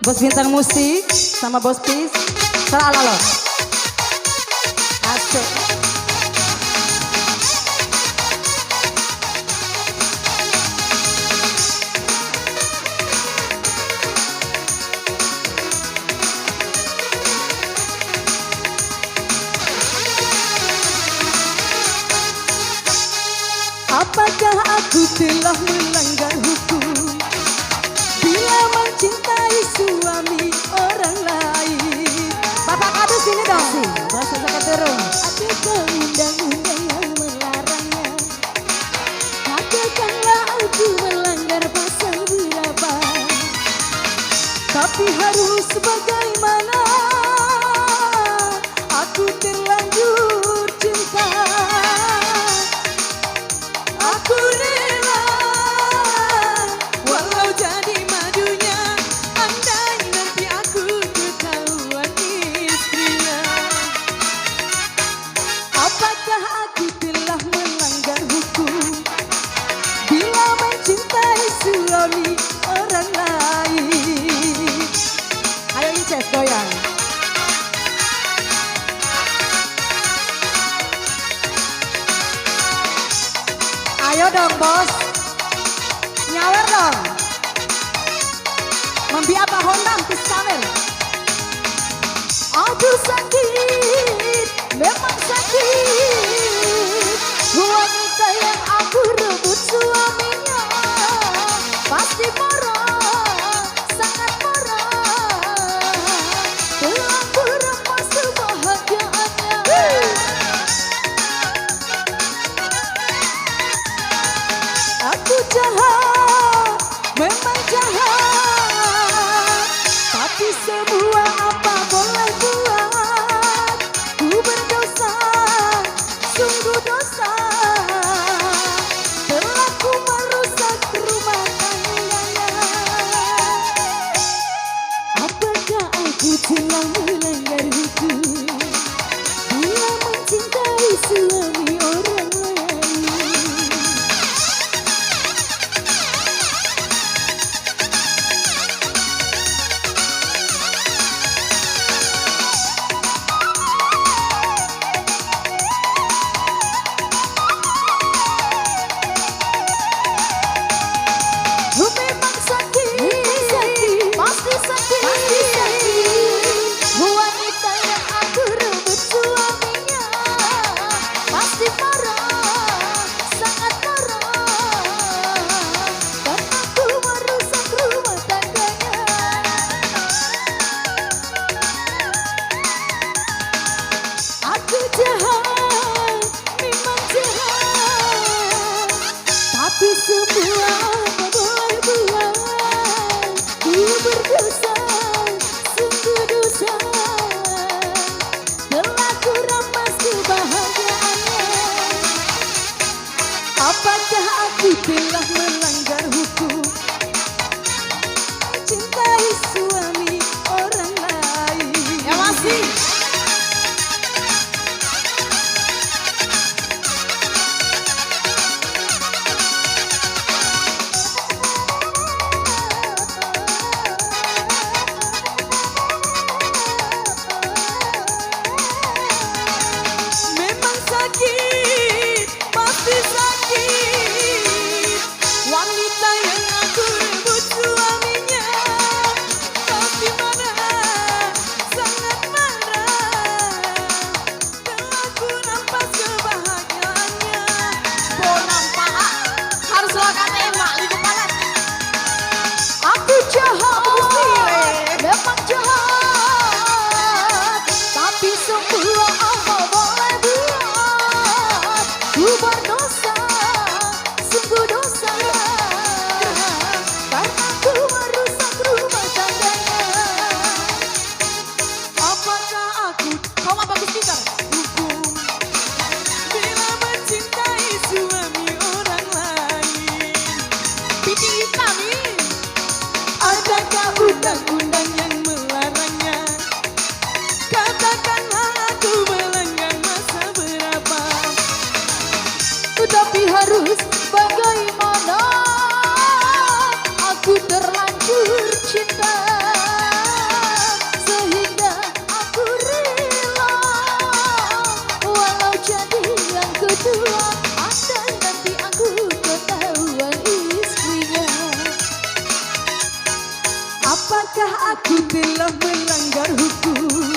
Bos Bintang Musik sama Bos Pis. Salah lo. Asik. Apakah aku telah melanggar hukum bila mencintai suami orang lain? Bapak Kadus sini dong. Bahasa Jakarta turun. Adakah undang-undang yang melarangnya? Katakanlah aku melanggar pasal berapa? Tapi harus bagaimana? Aku terlanjur cinta. Aku rela walau jadi madunya, andai nanti aku ketahuan istrinya. Apakah aku telah melanggar hukum bila mencintai suami orang lain? Ayo Inces goyang. Ayo dong bos, nyawer dong. Membi apa Honda pisamen. Aduh sakit, memang sakit. Wanita yang aku rebut suaminya pasti marah, sangat marah. Telah kurampas kebahagiaannya. Aku jahat, memang jahat. Tapi semua apa boleh buat. Ku berdosa, sungguh dosa. Telah ku merusak rumah tangganya. Apakah aku telah melanggar hukum bila mencintai suami orang lain? Memang sakit, pasti sakit. Apakah aku telah melanggar hukum?